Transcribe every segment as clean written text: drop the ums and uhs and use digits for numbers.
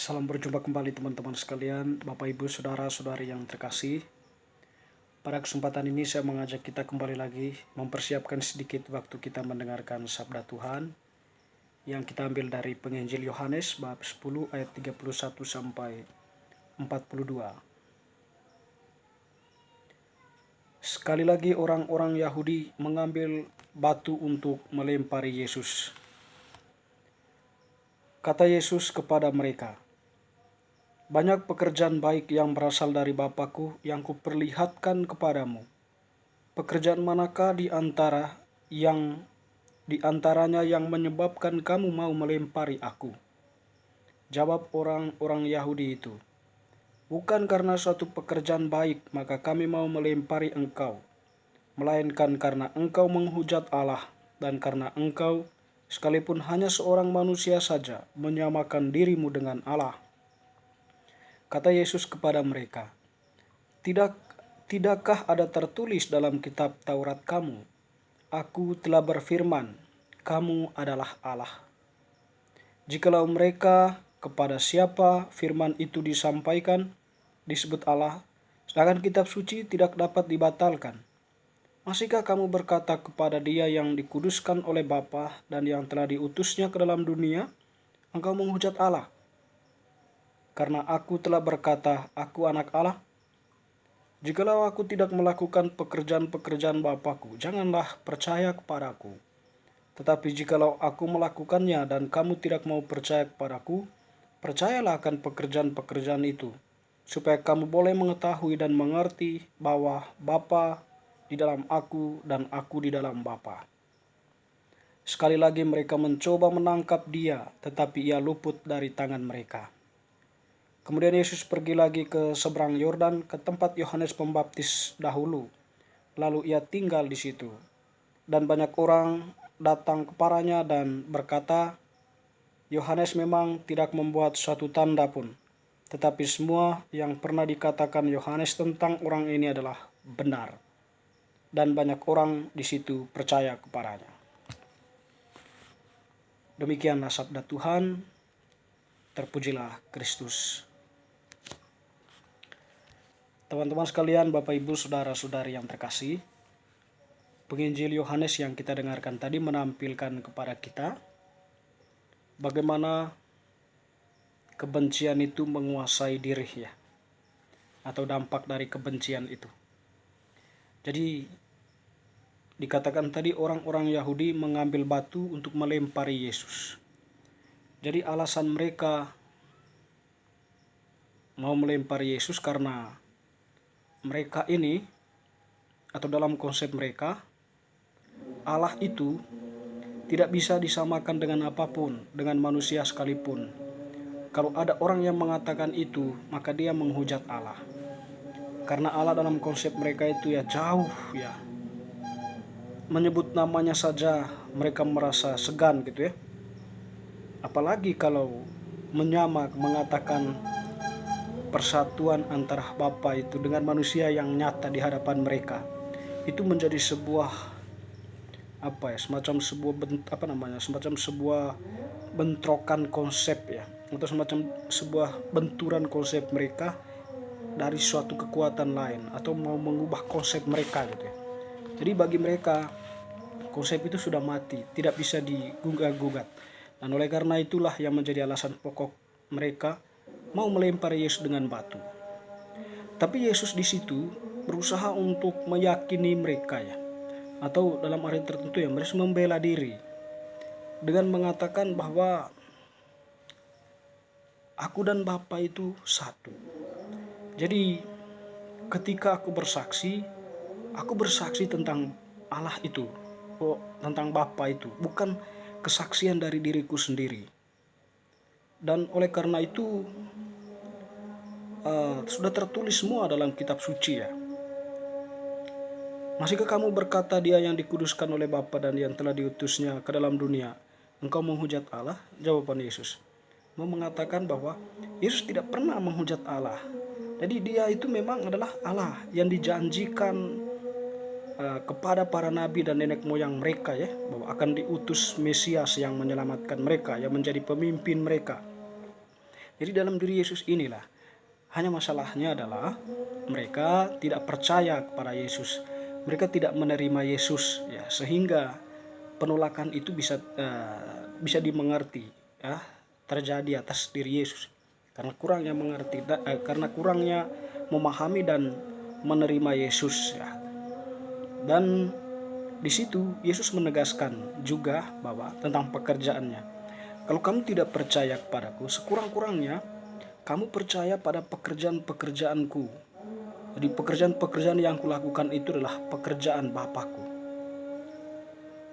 Salam berjumpa kembali teman-teman sekalian, Bapak Ibu, Saudara-saudari yang terkasih. Pada kesempatan ini saya mengajak kita kembali lagi mempersiapkan sedikit waktu kita mendengarkan sabda Tuhan yang kita ambil dari Penginjil Yohanes bab 10 ayat 31 sampai 42. Sekali lagi orang-orang Yahudi mengambil batu untuk melempari Yesus. Kata Yesus kepada mereka, "Banyak pekerjaan baik yang berasal dari Bapa-Ku yang kuperlihatkan kepadamu. Pekerjaan manakah di antaranya yang menyebabkan kamu mau melempari aku?" Jawab orang-orang Yahudi itu, "Bukan karena suatu pekerjaan baik maka kami mau melempari engkau, melainkan karena engkau menghujat Allah dan karena engkau, sekalipun hanya seorang manusia saja, menyamakan dirimu dengan Allah." Kata Yesus kepada mereka, Tidakkah ada tertulis dalam kitab Taurat kamu, Aku telah berfirman, kamu adalah Allah. Jikalau mereka kepada siapa firman itu disampaikan, disebut Allah, sedangkan kitab suci tidak dapat dibatalkan, masihkah kamu berkata kepada dia yang dikuduskan oleh Bapa dan yang telah diutusnya ke dalam dunia, engkau menghujat Allah? Karena aku telah berkata, aku anak Allah? Jikalau aku tidak melakukan pekerjaan-pekerjaan Bapa-Ku, janganlah percaya kepadaku. Tetapi jikalau aku melakukannya dan kamu tidak mau percaya kepadaku, percayalah akan pekerjaan-pekerjaan itu, supaya kamu boleh mengetahui dan mengerti bahwa Bapa di dalam aku dan aku di dalam Bapa. Sekali lagi mereka mencoba menangkap dia, tetapi ia luput dari tangan mereka. Kemudian Yesus pergi lagi ke seberang Yordan, ke tempat Yohanes Pembaptis dahulu. Lalu ia tinggal di situ. Dan banyak orang datang kepadanya dan berkata, Yohanes memang tidak membuat suatu tanda pun. Tetapi semua yang pernah dikatakan Yohanes tentang orang ini adalah benar. Dan banyak orang di situ percaya kepadanya. Demikianlah sabda Tuhan. Terpujilah Kristus. Teman-teman sekalian, Bapak Ibu, Saudara-saudari yang terkasih, Penginjil Yohanes yang kita dengarkan tadi menampilkan kepada kita bagaimana kebencian itu menguasai diri ya, atau dampak dari kebencian itu. Jadi dikatakan tadi orang-orang Yahudi mengambil batu untuk melempari Yesus. Jadi alasan mereka mau melempari Yesus karena mereka ini, atau dalam konsep mereka, Allah itu tidak bisa disamakan dengan apapun, dengan manusia sekalipun. Kalau ada orang yang mengatakan itu, maka dia menghujat Allah. Karena Allah dalam konsep mereka itu ya jauh ya. Menyebut namanya saja mereka merasa segan gitu ya. Apalagi kalau mengatakan persatuan antara Bapa itu dengan manusia yang nyata di hadapan mereka. Itu menjadi sebuah semacam sebuah bentrokan konsep ya, atau semacam sebuah benturan konsep mereka dari suatu kekuatan lain, atau mau mengubah konsep mereka gitu ya. Jadi bagi mereka konsep itu sudah mati, tidak bisa digugat. Dan oleh karena itulah yang menjadi alasan pokok mereka mau melempari Yesus dengan batu. Tapi Yesus di situ berusaha untuk meyakini mereka ya, atau dalam arti tertentu ya, mereka membela diri dengan mengatakan bahwa aku dan Bapa itu satu. Jadi ketika aku bersaksi tentang Allah itu, tentang Bapa itu, bukan kesaksian dari diriku sendiri. Dan oleh karena itu sudah tertulis semua dalam kitab suci ya. Masihkah kamu berkata dia yang dikuduskan oleh Bapa dan yang telah diutusnya ke dalam dunia, engkau menghujat Allah? Jawaban Yesus mau mengatakan bahwa Yesus tidak pernah menghujat Allah. Jadi dia itu memang adalah Allah yang dijanjikan kepada para nabi dan nenek moyang mereka ya, bahwa akan diutus Mesias yang menyelamatkan mereka, yang menjadi pemimpin mereka. Jadi dalam diri Yesus inilah, hanya masalahnya adalah mereka tidak percaya kepada Yesus. Mereka tidak menerima Yesus, ya, sehingga penolakan itu bisa dimengerti, ya, terjadi atas diri Yesus karena kurangnya mengerti, karena kurangnya memahami dan menerima Yesus, ya. Dan di situ Yesus menegaskan juga bahwa tentang pekerjaannya. Kalau kamu tidak percaya kepadaku, sekurang-kurangnya kamu percaya pada pekerjaan-pekerjaanku. Jadi pekerjaan-pekerjaan yang kulakukan itu adalah pekerjaan Bapakku.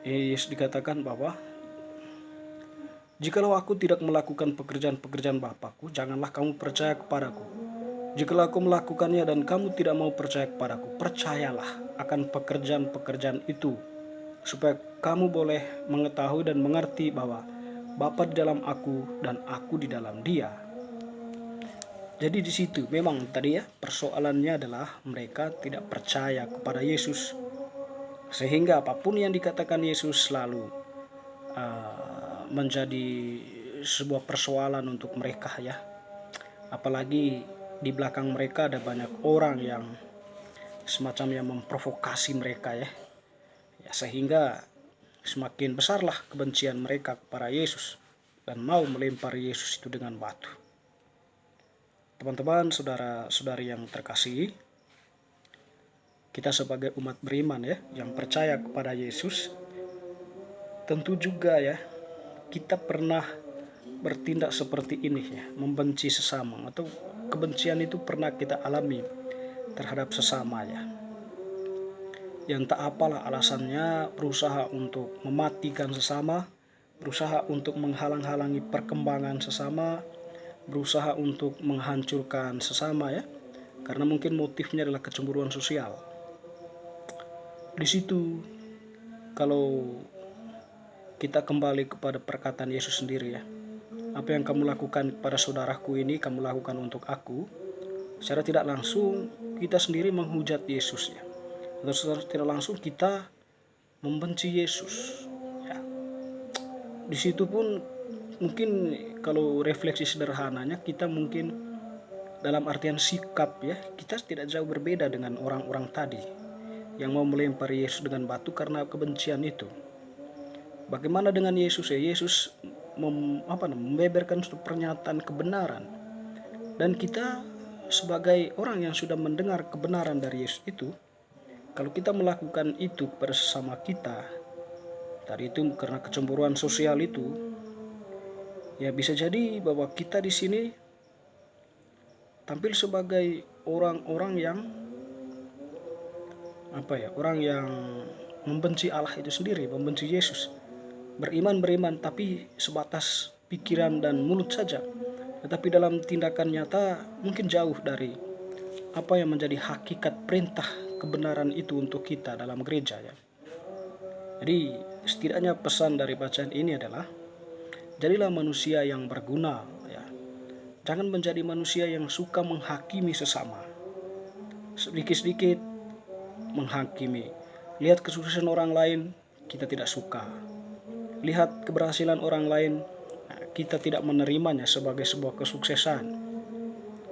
Yesus dikatakan bahwa jikalau aku tidak melakukan pekerjaan-pekerjaan Bapakku, janganlah kamu percaya kepadaku. Jikalau aku melakukannya dan kamu tidak mau percaya kepadaku, percayalah akan pekerjaan-pekerjaan itu, supaya kamu boleh mengetahui dan mengerti bahwa Bapa di dalam aku dan aku di dalam Dia. Jadi di situ memang tadi, ya, persoalannya adalah mereka tidak percaya kepada Yesus, sehingga apapun yang dikatakan Yesus selalu menjadi sebuah persoalan untuk mereka, ya. Apalagi di belakang mereka ada banyak orang yang semacam yang memprovokasi mereka, ya. Sehingga semakin besarlah kebencian mereka kepada Yesus dan mau melempar Yesus itu dengan batu. Teman-teman, saudara-saudari yang terkasih, kita sebagai umat beriman, ya, yang percaya kepada Yesus, tentu juga, ya, kita pernah bertindak seperti ini, ya, membenci sesama, atau kebencian itu pernah kita alami terhadap sesama, ya. Yang tak apalah alasannya, berusaha untuk mematikan sesama, berusaha untuk menghalang-halangi perkembangan sesama, berusaha untuk menghancurkan sesama, ya, karena mungkin motifnya adalah kecemburuan sosial. Di situ, kalau kita kembali kepada perkataan Yesus sendiri, ya, apa yang kamu lakukan kepada saudaraku ini kamu lakukan untuk aku. Secara tidak langsung kita sendiri menghujat Yesus, ya, atau secara tidak langsung kita membenci Yesus, ya. Di situ pun mungkin kalau refleksi sederhananya, kita mungkin dalam artian sikap, ya, kita tidak jauh berbeda dengan orang-orang tadi yang mau melempar Yesus dengan batu karena kebencian itu. Bagaimana dengan Yesus, ya? Yesus membeberkan suatu pernyataan kebenaran, dan kita sebagai orang yang sudah mendengar kebenaran dari Yesus itu, kalau kita melakukan itu pada sesama kita, tadi itu karena kecemburuan sosial itu, ya, bisa jadi bahwa kita di sini tampil sebagai orang-orang yang orang yang membenci Allah itu sendiri, membenci Yesus. Beriman tapi sebatas pikiran dan mulut saja. Tetapi dalam tindakan nyata mungkin jauh dari apa yang menjadi hakikat perintah kebenaran itu untuk kita dalam gereja, ya. Jadi setidaknya pesan dari bacaan ini adalah, jadilah manusia yang berguna, ya. Jangan menjadi manusia yang suka menghakimi sesama, sedikit-sedikit menghakimi. Lihat kesuksesan orang lain, kita tidak suka. Lihat keberhasilan orang lain, kita tidak menerimanya sebagai sebuah kesuksesan.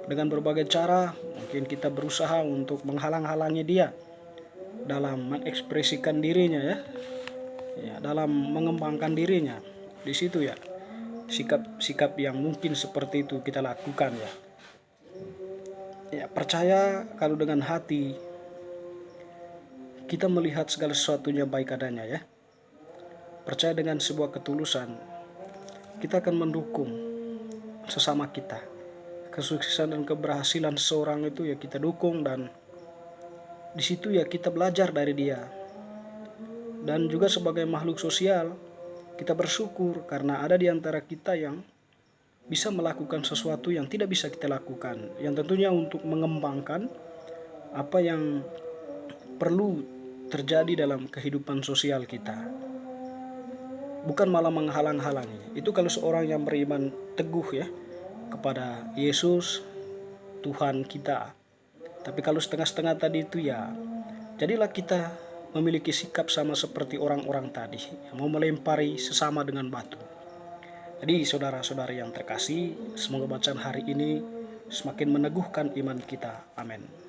Dengan berbagai cara mungkin kita berusaha untuk menghalang-halangi dia dalam mengekspresikan dirinya, ya, dalam mengembangkan dirinya. Di situ, ya, sikap-sikap yang mungkin seperti itu kita lakukan, ya. Ya, percaya kalau dengan hati kita melihat segala sesuatunya baik adanya, ya. Percaya dengan sebuah ketulusan, kita akan mendukung sesama kita. Kesuksesan dan keberhasilan seorang itu, ya, kita dukung, dan di situ, ya, kita belajar dari dia. Dan juga sebagai makhluk sosial, kita bersyukur karena ada di antara kita yang bisa melakukan sesuatu yang tidak bisa kita lakukan, yang tentunya untuk mengembangkan apa yang perlu terjadi dalam kehidupan sosial kita, bukan malah menghalang-halangi. Itu kalau seorang yang beriman teguh, ya, kepada Yesus Tuhan kita. Tapi kalau setengah-setengah tadi itu, ya, jadilah kita memiliki sikap sama seperti orang-orang tadi yang mau melempari sesama dengan batu. Jadi saudara-saudari yang terkasih, semoga bacaan hari ini semakin meneguhkan iman kita. Amin.